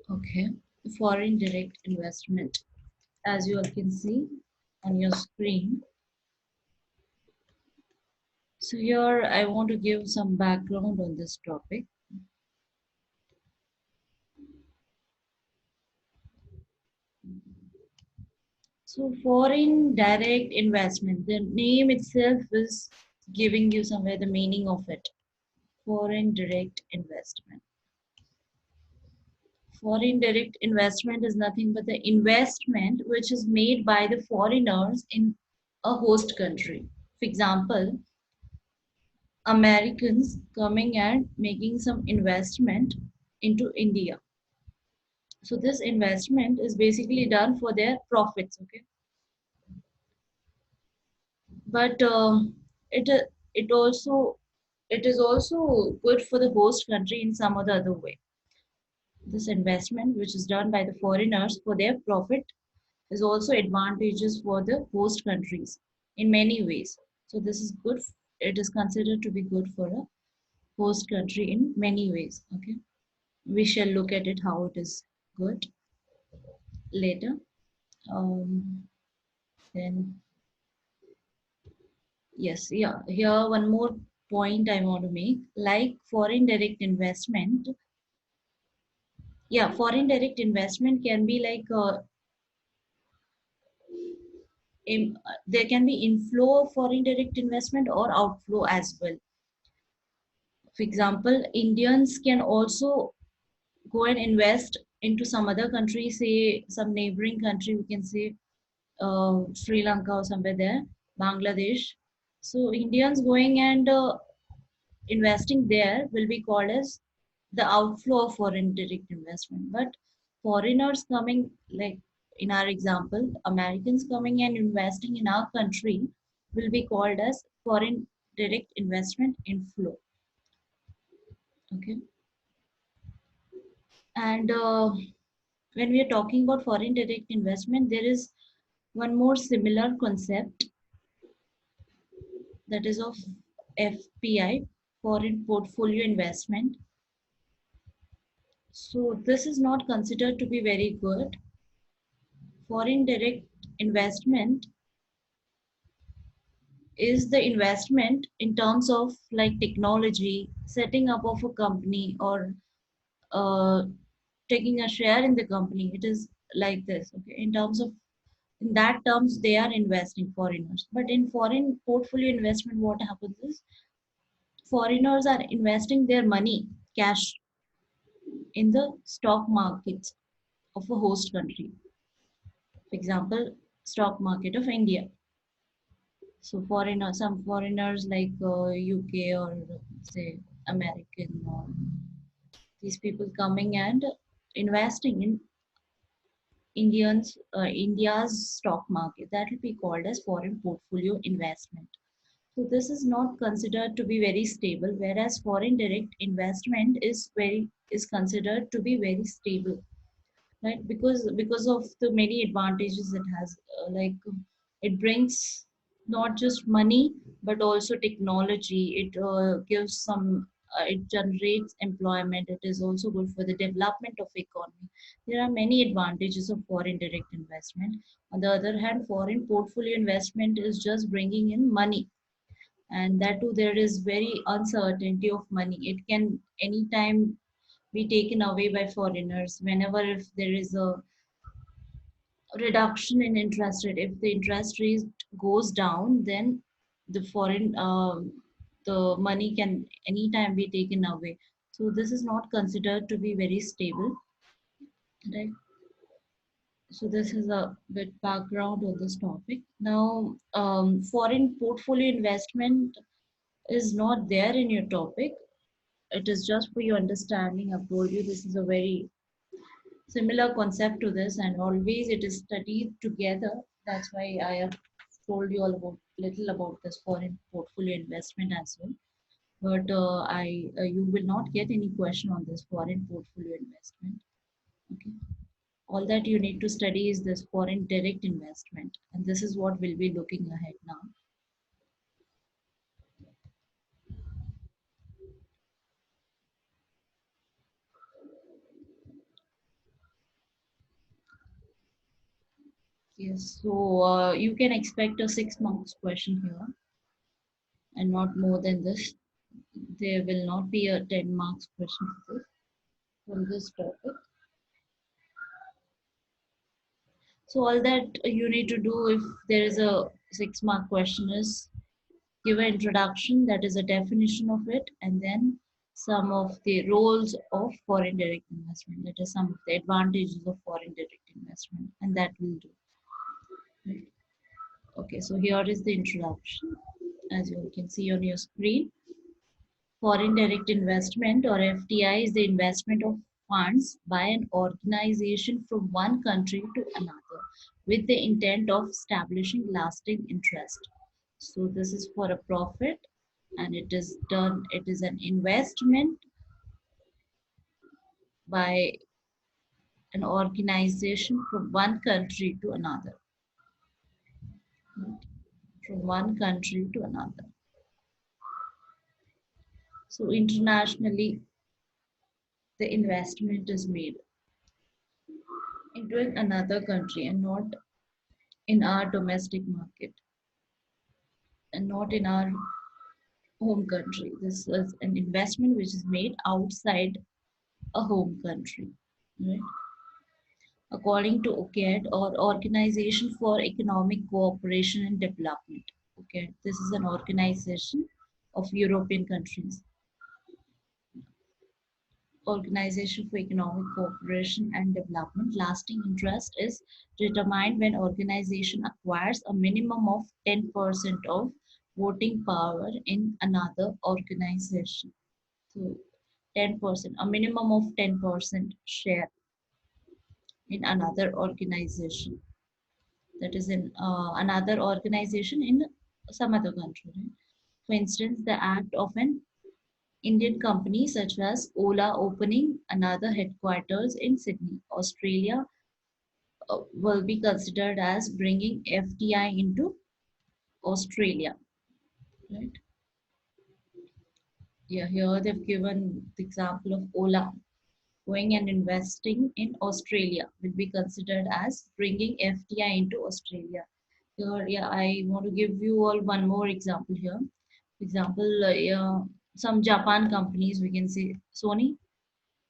Okay, foreign direct investment. As you all can see on your screen. So here I want to give some background on this topic. So foreign direct investment, the name itself is giving you somewhere the meaning of it. Foreign direct investment. Foreign direct investment is nothing but the investment which is made by the foreigners in a host country. For example, Americans coming and making some investment into India. So this investment is basically done for their profits, okay? But it it also it is also good for the host country in some other way. This investment, which is done by the foreigners for their profit, is also advantageous for the host countries in many ways. So this is good. It is considered to be good for a host country in many ways. Okay, we shall look at it how it is good later. Um, then yes, yeah. Here one more point I want to make. Like foreign direct investment, yeah, foreign direct investment can be like there can be inflow of foreign direct investment or outflow as well. For example, Indians can also go and invest into some other country, say some neighboring country, we can say Sri Lanka or somewhere there, Bangladesh. So Indians going and investing there will be called as the outflow of foreign direct investment. But foreigners coming, like in our example, Americans coming and investing in our country will be called as foreign direct investment inflow. Okay. And when we are talking about foreign direct investment, there is one more similar concept, that is of FPI, foreign portfolio investment. So this is not considered to be very good. Foreign direct investment is the investment in terms of like technology, setting up of a company, or uh, taking a share in the company. It is like this, okay? In terms of in that terms, they are investing foreigners. But in foreign portfolio investment, what happens is foreigners are investing their money, cash, in the stock markets of a host country. For example, stock market of India. So foreigners, some foreigners like UK or say American, or these people coming and investing in India's stock market. That will be called as foreign portfolio investment. So this is not considered to be very stable, whereas foreign direct investment is considered to be very stable, right? Because of the many advantages it has, like it brings not just money but also technology. It gives some it generates employment. It is also good for the development of economy. There are many advantages of foreign direct investment. On the other hand, foreign portfolio investment is just bringing in money, and that too there is very uncertainty of money. It can anytime be taken away by foreigners whenever if there is a reduction in interest rate. If the interest rate goes down, then the foreign the money can anytime be taken away. So this is not considered to be very stable, right? So this is a bit background on this topic. Now, foreign portfolio investment is not there in your topic. It is just for your understanding. I've told you this is a very similar concept to this, and always it is studied together. That's why I have told you all about little about this foreign portfolio investment as well. But I you will not get any question on this foreign portfolio investment. Okay, all that you need to study is this foreign direct investment, and this is what we'll be looking ahead now. Yes, so you can expect a 6 marks question here and not more than this. There will not be a 10 marks question for this, from this topic. So all that you need to do if there is a 6 mark question is give an introduction, that is a definition of it, and then some of the roles of foreign direct investment, that is some of the advantages of foreign direct investment, and that will do. Right? Okay, so here is the introduction. As you can see on your screen, foreign direct investment or FDI is the investment of funds by an organization from one country to another with the intent of establishing lasting interest. So this is for a profit and it is an investment by an organization from one country to another. Right? From one country to another. So internationally, the investment is made into another country and not in our domestic market and not in our home country. This is an investment which is made outside a home country. Right? According to OCAD or Organization for Economic Cooperation and Development. Okay, this is an organization of European countries. Organization for Economic Cooperation and Development. Lasting interest is determined when organization acquires a minimum of 10% of voting power in another organization. So 10%, a minimum of 10% share in another organization. That is in another organization in some other country. Right? For instance, the act of an Indian company such as Ola opening another headquarters in Sydney, Australia, will be considered as bringing FDI into Australia. Right? Yeah, here they've given the example of Ola going and investing in Australia will be considered as bringing FDI into Australia. Here, yeah, I want to give you all one more example here. For example, yeah, some Japan companies, we can say Sony.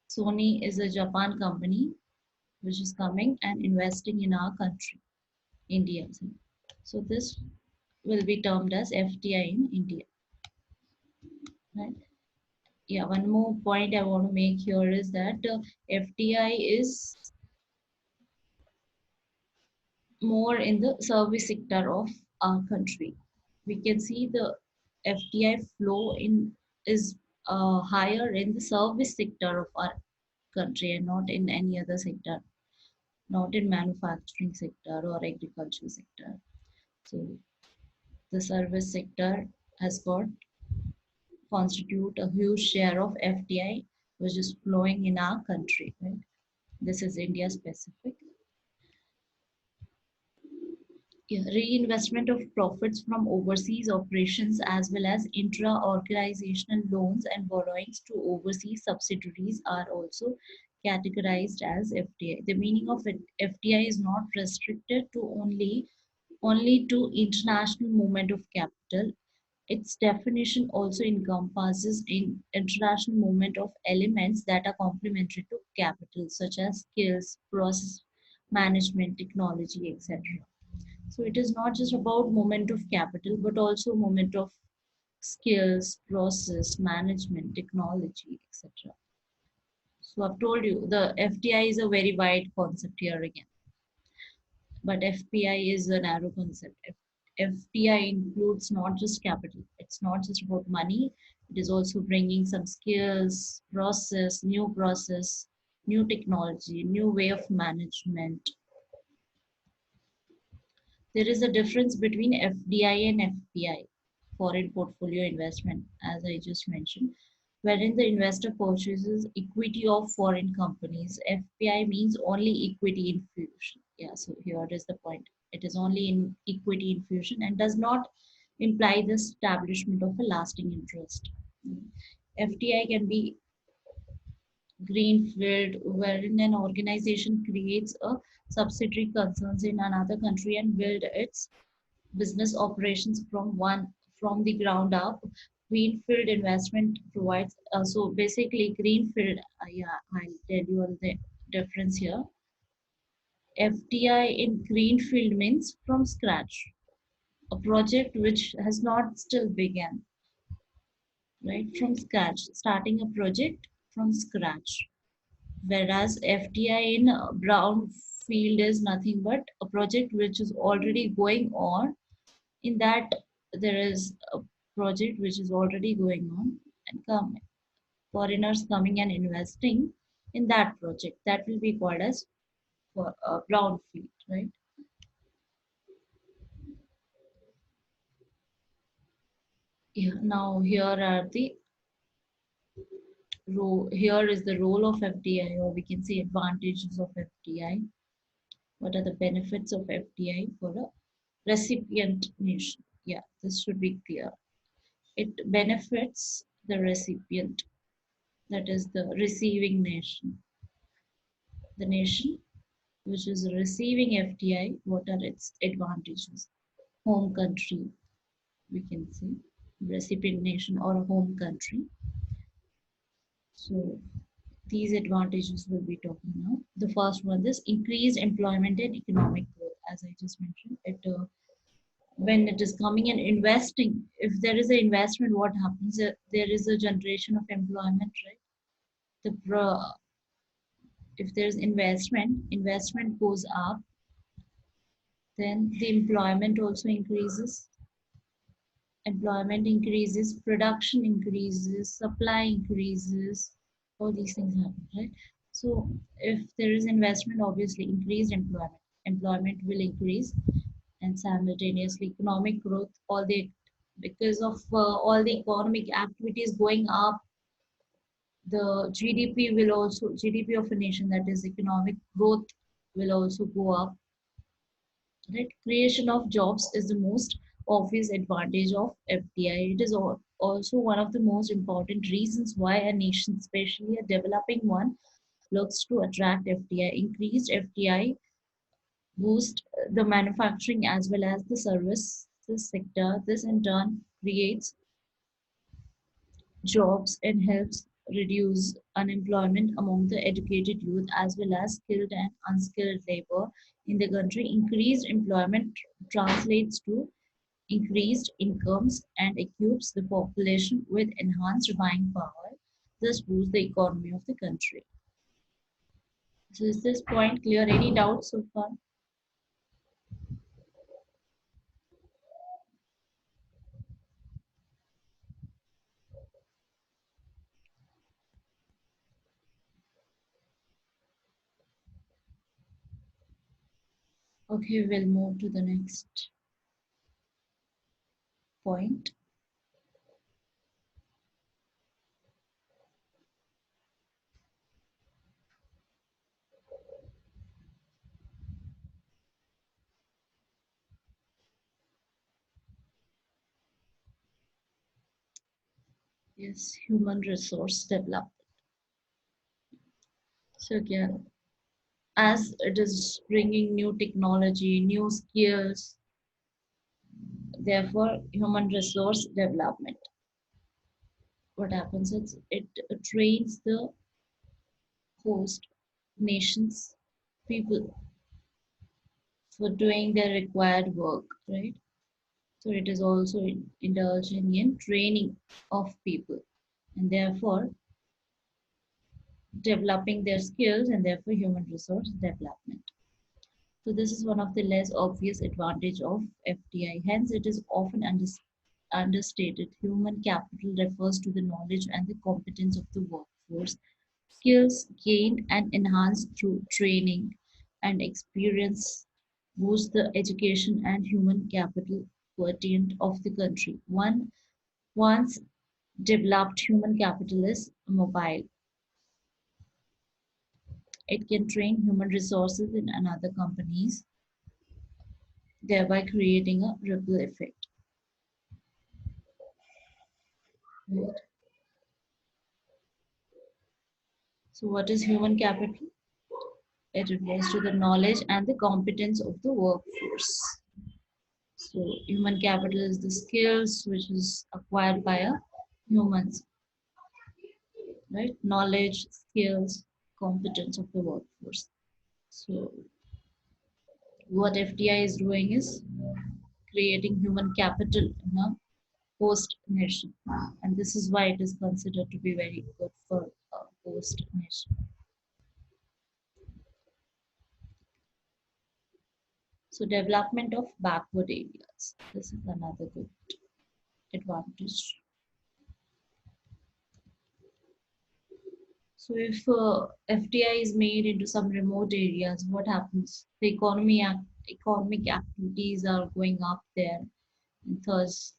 Sony is a Japan company which is coming and investing in our country, India. So this will be termed as FDI in India. Right? Yeah, one more point I want to make here is that FDI is more in the service sector of our country. We can see the FDI flow in is higher in the service sector of our country and not in any other sector, not in manufacturing sector or agriculture sector. So the service sector has got constitute a huge share of FDI which is flowing in our country. Right? This is India specific. Yeah, reinvestment of profits from overseas operations as well as intra-organizational loans and borrowings to overseas subsidiaries are also categorized as FDI. The meaning of FDI is not restricted to only to international movement of capital. Its definition also encompasses in international movement of elements that are complementary to capital, such as skills, process management, technology, etc. So it is not just about movement of capital, but also movement of skills, process, management, technology, etc. So I've told you the FDI is a very wide concept here again, but FPI is a narrow concept. FDI includes not just capital. It's not just about money. It is also bringing some skills, process, new technology, new way of management. There is a difference between FDI and FPI, foreign portfolio investment, as I just mentioned, wherein the investor purchases equity of foreign companies. FPI means only equity infusion. Yeah, so here is the point. It is only in equity infusion and does not imply the establishment of a lasting interest. FDI can be greenfield, wherein an organization creates a subsidiary concerns in another country and build its business operations from the ground up. Greenfield investment provides so basically greenfield. Yeah, I'll tell you all the difference here. FDI in greenfield means from scratch, a project which has not still begun, right? From scratch, starting a project from scratch. Whereas FDI in brown field is nothing but a project which is already going on. In that, there is a project which is already going on, and foreigners coming and investing in that project. That will be called as for brown field, right? Yeah, now here is the role of FDI, or we can say advantages of FDI. What are the benefits of FDI for a recipient nation? Yeah, this should be clear. It benefits the recipient, that is the receiving nation. The nation which is receiving FDI, what are its advantages? Home country, we can say, recipient nation or a home country. So these advantages we'll be talking now. The first one is increased employment and economic growth. As I just mentioned, when it is coming and investing, if there is an investment, what happens? There is a generation of employment, right? If there's investment goes up, then the employment increases, production increases, supply increases, all these things happen, right? So if there is investment, obviously increased employment will increase, and simultaneously economic growth, because of all the economic activities going up, the GDP of a nation, that is economic growth, will also go up. Right? Creation of jobs is the most obvious advantage of FDI. It is also one of the most important reasons why a nation, especially a developing one, looks to attract FDI. Increased FDI boost the manufacturing as well as the services sector. This in turn creates jobs and helps reduce unemployment among the educated youth as well as skilled and unskilled labor in the country. Increased employment translates to increased incomes and equips the population with enhanced buying power. This boosts the economy of the country. So is this point clear? Any doubts so far? Okay, we'll move to the next point. Yes, human resource development. So yeah, as it is bringing new technology, new skills, therefore human resource development. What happens is it trains the host nations people for doing their required work, right? So it is also indulging in training of people and therefore developing their skills and therefore human resource development. So this is one of the less obvious advantage of FDI. Hence, it is often understated. Human capital refers to the knowledge and the competence of the workforce, skills gained and enhanced through training and experience boost the education and human capital quotient of the country. Once developed human capital is mobile. It can train human resources in another companies, thereby creating a ripple effect. Right? So, what is human capital? It refers to the knowledge and the competence of the workforce. So, human capital is the skills which is acquired by a humans, right? Knowledge, skills, competence of the workforce. So, what FDI is doing is creating human capital in a host nation, and this is why it is considered to be very good for a host nation. So, development of backward areas. This is another good advantage. So if FDI is made into some remote areas, what happens? The economic activities are going up there, and thus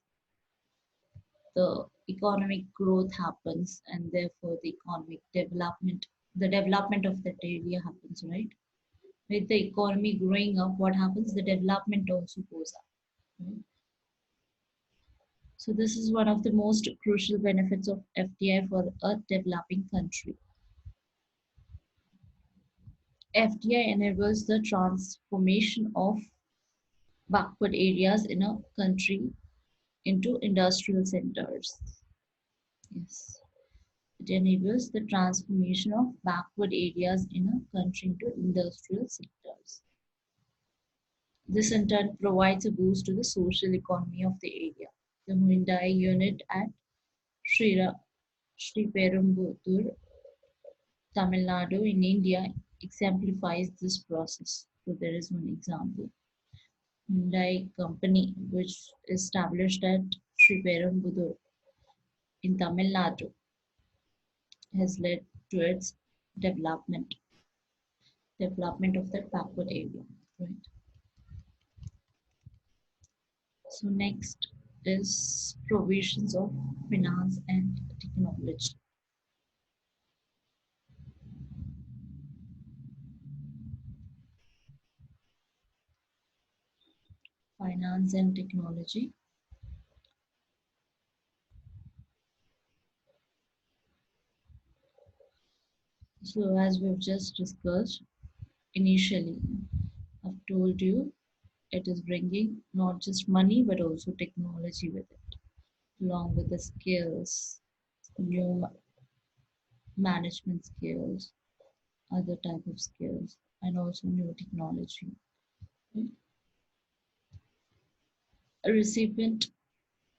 the economic growth happens, and therefore the development of that area happens, right? With the economy growing up, what happens? The development also goes up. Right? So this is one of the most crucial benefits of FDI for a developing country. FDI enables the transformation of backward areas in a country into industrial centers. Yes, it enables the transformation of backward areas in a country into industrial sectors. This in turn provides a boost to the social economy of the area. The Hyundai unit at Sri Perumbudur, Tamil Nadu in India exemplifies this process. So there is one example. Hyundai company, which established at Sri Perumbudur in Tamil Nadu, has led to its development, development of that backward area. Right. So next is provisions of finance and technology. Finance and technology. So as we've just discussed initially, I've told you it is bringing not just money but also technology with it, along with the skills, new management skills, other type of skills, and also new technology. Right? A recipient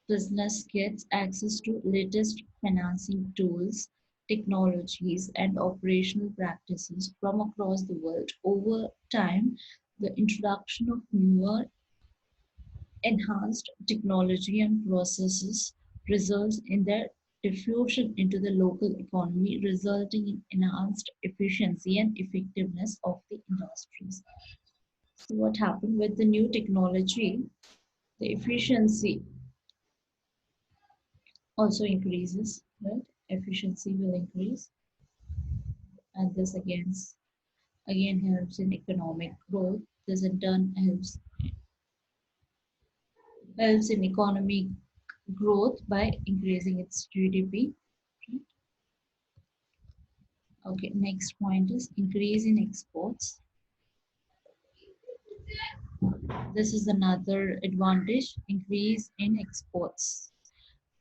business gets access to latest financing tools, technologies, and operational practices from across the world. Over time, the introduction of newer, enhanced technology and processes results in their diffusion into the local economy, resulting in enhanced efficiency and effectiveness of the industries. So, what happened with the new technology? The efficiency also increases, right? Efficiency will increase, and this again helps in economic growth. This in turn helps in economic growth by increasing its GDP. Right? Okay, next point is increase in exports. This is another advantage, increase in exports.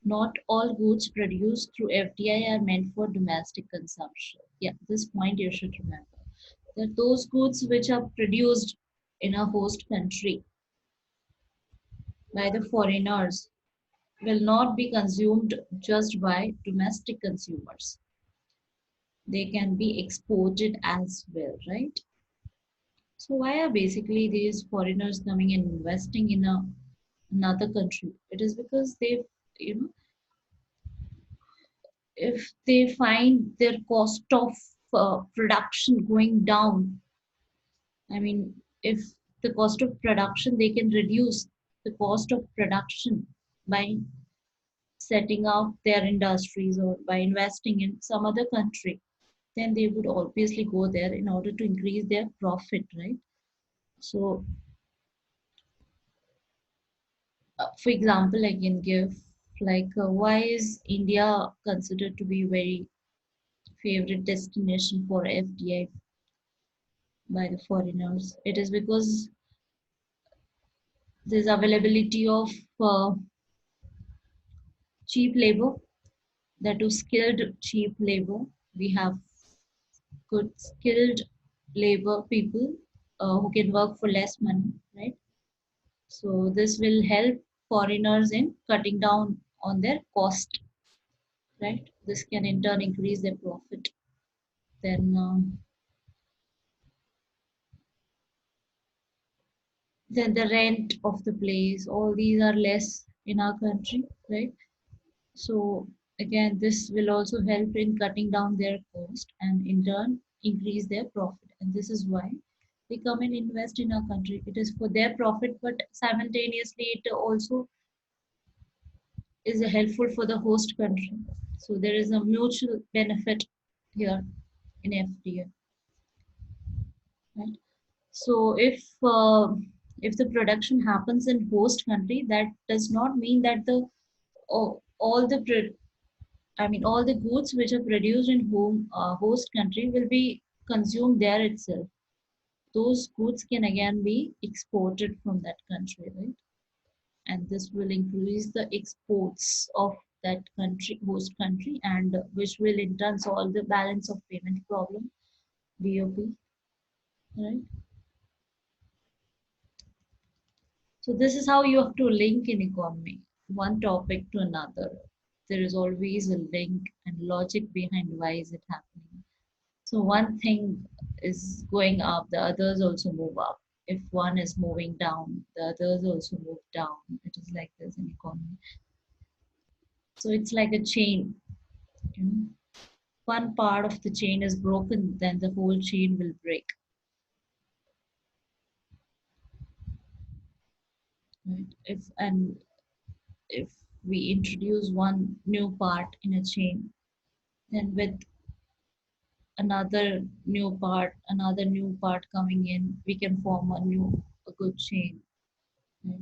Not all goods produced through FDI are meant for domestic consumption. Yeah, this point you should remember. That those goods which are produced in a host country by the foreigners will not be consumed just by domestic consumers. They can be exported as well, right? So why are basically these foreigners coming and investing in another country? It is because you know, if they find their cost of production going down, I mean, if the cost of production, they can reduce the cost of production by setting up their industries or by investing in some other country, then they would obviously go there in order to increase their profit, right? So, for example, I can give like why is India considered to be very favorite destination for FDI by the foreigners. It is because there's availability of cheap labor, that is skilled cheap labor. We have good skilled labor people who can work for less money, right? So this will help foreigners in cutting down on their cost, right? This can in turn increase their profit. Then the rent of the place, all these are less in our country, right? So again, this will also help in cutting down their cost and in turn increase their profit. And this is why they come and invest in our country. It is for their profit, but simultaneously it also is helpful for the host country. So there is a mutual benefit here in FTA, right? So if the production happens in host country, that does not mean that the all the I mean all the goods which are produced in home host country will be consumed there itself. Those goods can again be exported from that country, right? And this will increase the exports of that country, host country, and which will in turn solve the balance of payment problem, BOP, right? So this is how you have to link in economy, one topic to another. There is always a link and logic behind why is it happening. So one thing is going up, the others also move up. If one is moving down, the others also move down. It is like this in economy. So it's like a chain. You know, one part of the chain is broken, then the whole chain will break. Right? If we introduce one new part in a chain, then with another new part coming in, we can form a good chain. Right?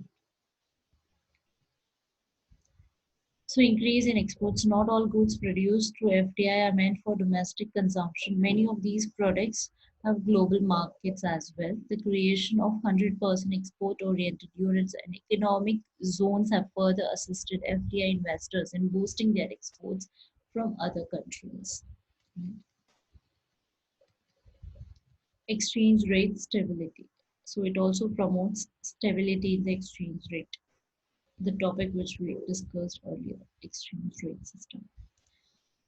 So increase in exports. Not all goods produced through FDI are meant for domestic consumption. Many of these products have global markets as well. The creation of 100% export-oriented units and economic zones have further assisted FDI investors in boosting their exports from other countries. Right? Exchange rate stability. So it also promotes stability in the exchange rate, the topic which we discussed earlier, exchange rate system.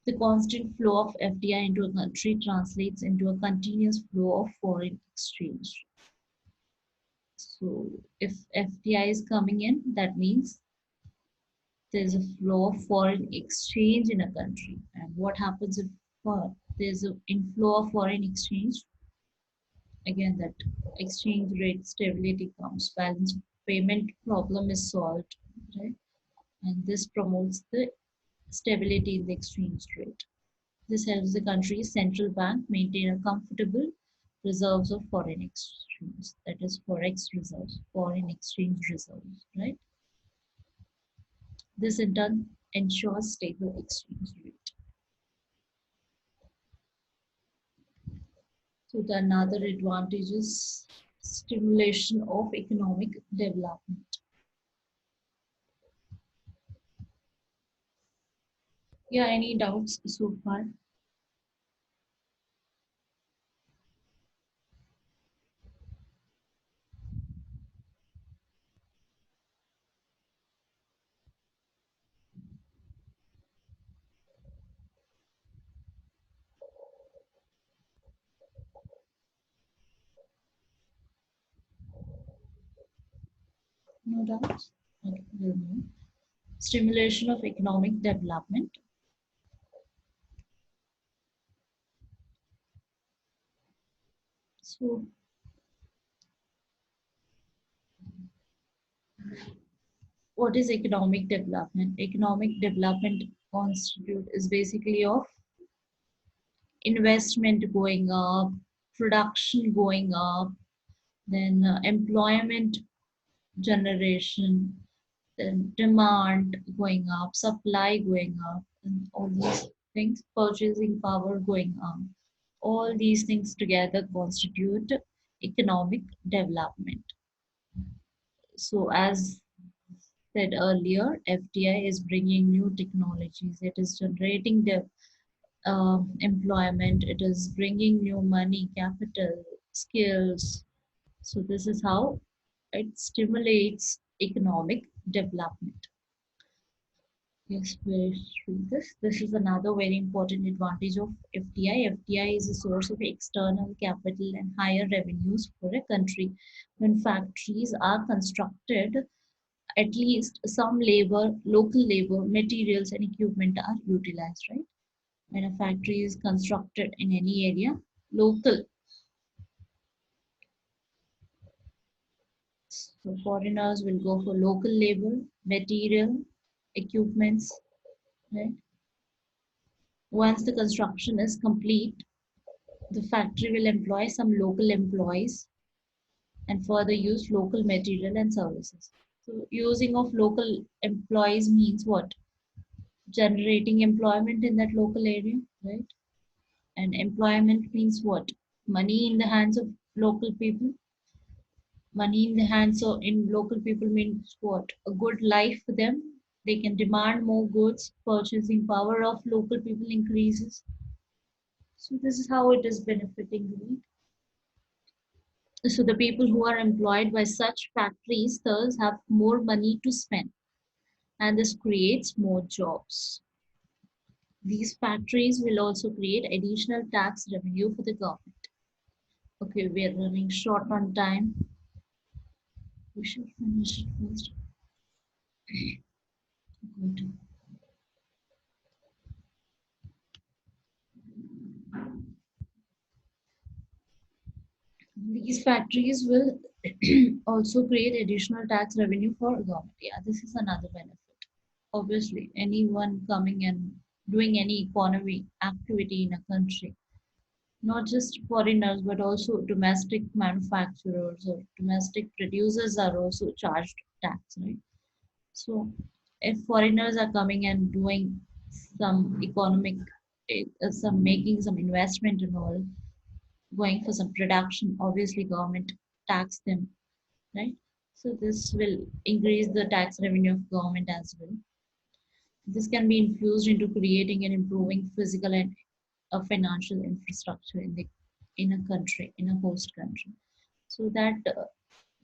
The constant flow of FDI into a country translates into a continuous flow of foreign exchange. So if FDI is coming in, that means there's a flow of foreign exchange in a country. And what happens if there's an inflow of foreign exchange? Again, that exchange rate stability comes, balance payment problem is solved, right? And this promotes the stability in the exchange rate. This helps the country's central bank maintain a comfortable reserves of foreign exchange, that is forex reserves, foreign exchange reserves, right? This in turn ensures stable exchange rate. So the another advantage is stimulation of economic development. Yeah, any doubts so far? No doubts? Okay, we'll move. Stimulation of economic development. So what is economic development? Economic development constitute is basically of investment going up, production going up, then employment generation, then demand going up, supply going up, and all these things, purchasing power going up. All these things together constitute economic development. So, as said earlier, FDI is bringing new technologies. It is generating the employment. It is bringing new money, capital, skills. So this is how it stimulates economic development. Yes, very true. This is another very important advantage of FDI. FDI is a source of external capital and higher revenues for a country. When factories are constructed, at least some labor, local labor, materials, and equipment are utilized, right? When a factory is constructed in any area, local, so foreigners will go for local labor, material, equipments, right? Once the construction is complete, the factory will employ some local employees and further use local material and services. So using of local employees means what? Generating employment in that local area, right? And employment means what? Money in the hands of local people. Money in the hands of in local people means what? A good life for them. They can demand more goods. Purchasing power of local people increases. So this is how it is benefiting, right? So the people who are employed by such factories thus have more money to spend, and this creates more jobs. These factories will also create additional tax revenue for the government. Okay, we are running short on time. We should finish it first. Good. These factories will also create additional tax revenue for government. Yeah, this is another benefit. Obviously, anyone coming and doing any economy activity in a country, not just foreigners but also domestic manufacturers or domestic producers are also charged tax, right? So if foreigners are coming and doing some economic some making some investment and all, going for some production, obviously government tax them, right? So this will increase the tax revenue of government as well. This can be infused into creating and improving physical and financial infrastructure in a country, in a host country. So that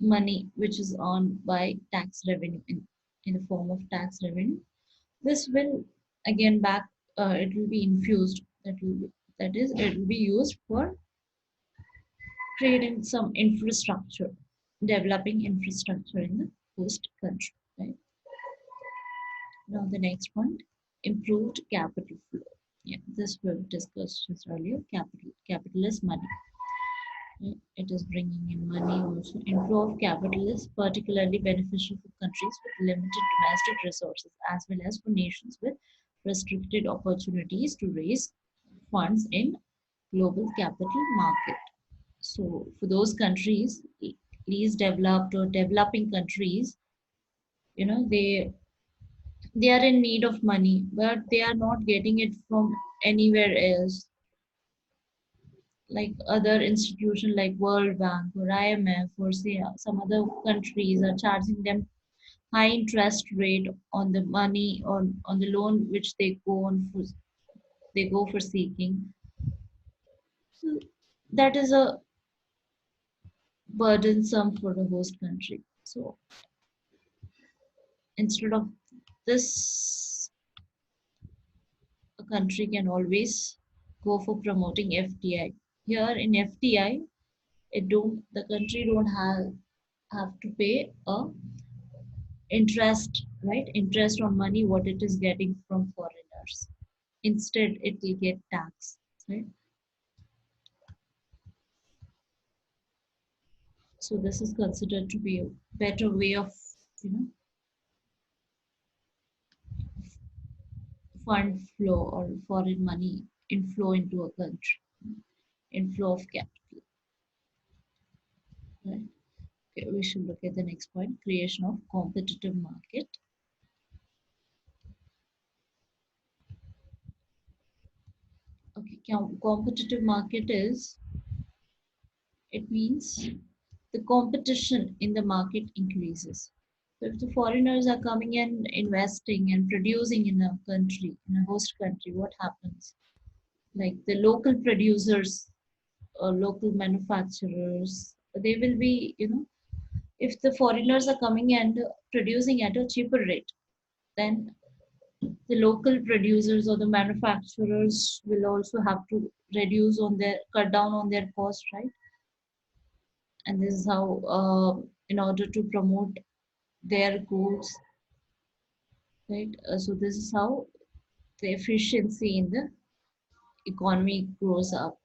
money which is earned by tax revenue in the form of tax revenue, this will again back it will be infused. That is, it will be used for creating some infrastructure, developing infrastructure in the host country. Right? Now the next point, improved capital flow. Yeah, this we've discussed just earlier. Capital is money. Right? It is bringing in money also. Inflow of capital is particularly beneficial for countries with limited domestic resources as well as for nations with restricted opportunities to raise funds in global capital market. So for those countries, least developed or developing countries, you know, they are in need of money, but they are not getting it from anywhere else. Like other institutions like World Bank or IMF or say some other countries are charging them high interest rate on the money on the loan which they go for seeking. So that is a burdensome for the host country. So instead of this, a country can always go for promoting FDI. Here in FDI, the country don't have to pay a interest, right? Interest on money what it is getting from foreigners. Instead, it will get tax, right? So this is considered to be a better way of, you know, fund flow or foreign money inflow into a country, inflow of capital, right? Okay, we should look at the next point, creation of competitive market. Competitive market is, it means the competition in the market increases. So if the foreigners are coming and investing and producing in a country, in a host country, what happens? Like the local producers or local manufacturers, they will be, if the foreigners are coming and producing at a cheaper rate, then the local producers or the manufacturers will also have to cut down on their cost, right? And this is how, in order to promote their goods, right? So this is how the efficiency in the economy grows up.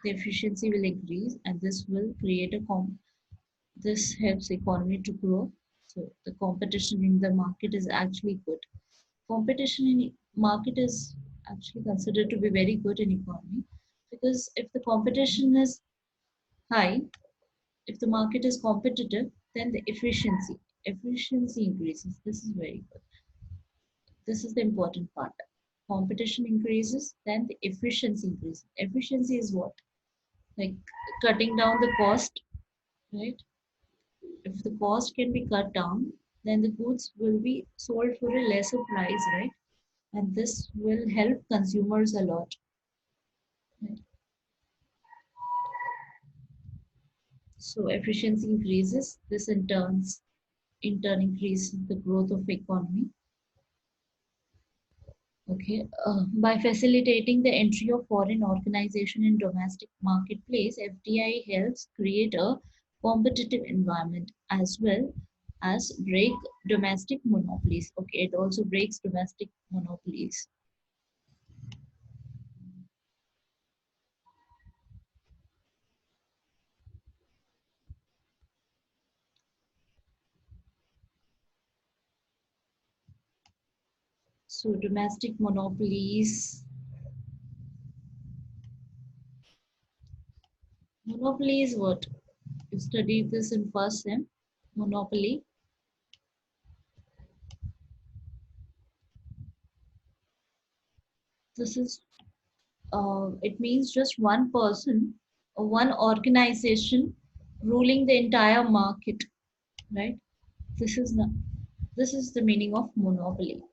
The efficiency will increase, and this will create this helps economy to grow. So the competition in the market is actually good. Competition in market is actually considered to be very good in economy, because if the competition is high, if the market is competitive, then the efficiency increases. This is very good. This is the important part. Competition increases, then the efficiency increases. Efficiency is what? Like cutting down the cost, right? If the cost can be cut down, then the goods will be sold for a lesser price, right? And this will help consumers a lot. Right? So efficiency increases. This in turn increases the growth of economy. Okay, by facilitating the entry of foreign organization in domestic marketplace, FDI helps create a competitive environment as well as break domestic monopolies. Okay, it also breaks domestic monopolies. So domestic monopoly is what? You studied this in first sem. Monopoly. This is it means just one person or one organization ruling the entire market, right? This is not, this is the meaning of monopoly.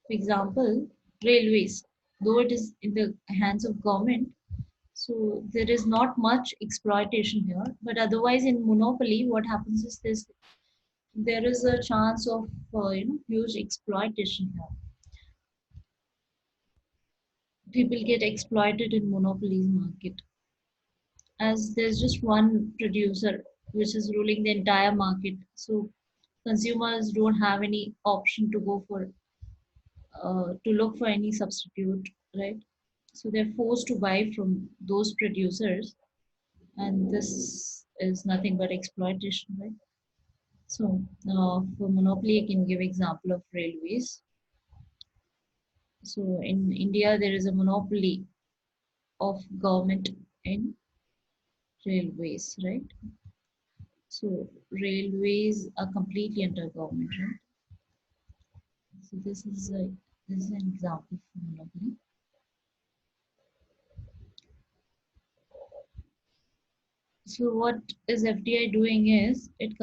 For example, railways, though it is in the hands of government, so there is not much exploitation here. But otherwise, in monopoly, what happens is this: there is a chance of huge exploitation here. People get exploited in monopoly market, as there's just one producer which is ruling the entire market. So consumers don't have any option to go for to look for any substitute, right? So they're forced to buy from those producers, and this is nothing but exploitation, right? So for monopoly, I can give example of railways. So in India, there is a monopoly of government in railways, right? So railways are completely under government, right? So this is an example for monopoly. So what is FDI doing is it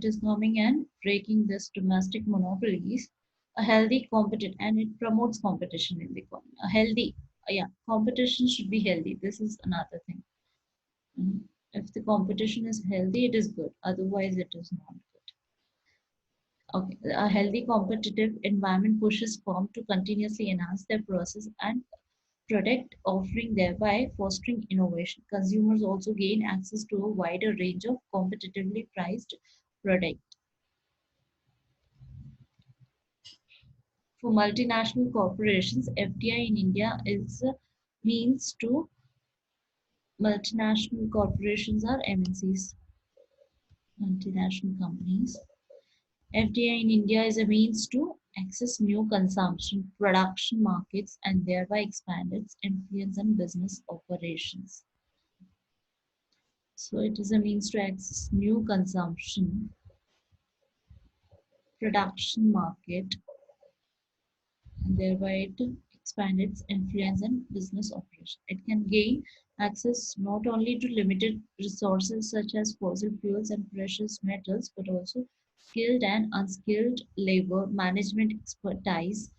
is coming and breaking this domestic monopolies, a healthy competition, and it promotes competition in the economy. A healthy, yeah, competition should be healthy. This is another thing. Mhm. If the competition is healthy, it is good. Otherwise, it is not good. Okay, a healthy competitive environment pushes firms to continuously enhance their process and product offering, thereby fostering innovation. Consumers also gain access to a wider range of competitively priced products. For multinational corporations, FDI in India is a means to multinational corporations are MNCs, multinational companies. FDI in India is a means to access new consumption production markets and thereby expand its influence on business operations. So it is a means to access new consumption production market and thereby it expand its influence and business operation. It can gain access not only to limited resources such as fossil fuels and precious metals, but also skilled and unskilled labor, management expertise,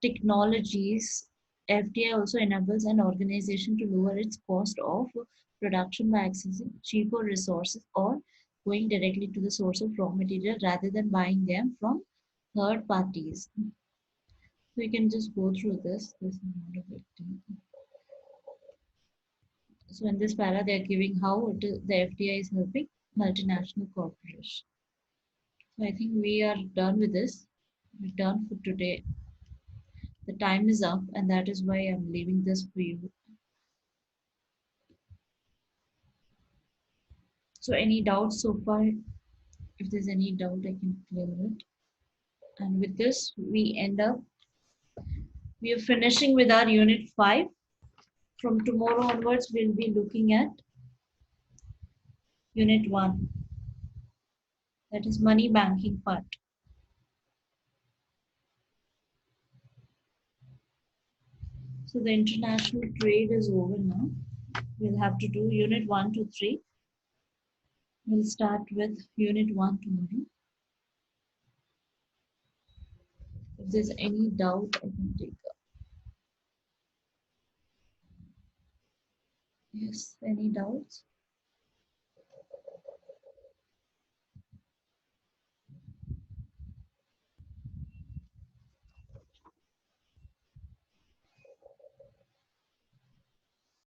technologies. FDI also enables an organization to lower its cost of production by accessing cheaper resources or going directly to the source of raw material rather than buying them from third parties. We can just go through this. This is not a big deal. So in this para, they are giving how the FDI is helping multinational corporations. So I think we are done with this. We're done for today. The time is up, and that is why I'm leaving this for you. So any doubts so far? If there's any doubt, I can clear it. And with this, we are finishing with our unit 5. From tomorrow onwards, we'll be looking at unit 1, that is money banking part. So the international trade is over now. We'll have to do unit 1 to 3. We'll start with unit 1 tomorrow. If there's any doubt, I can take up. Yes, any doubts?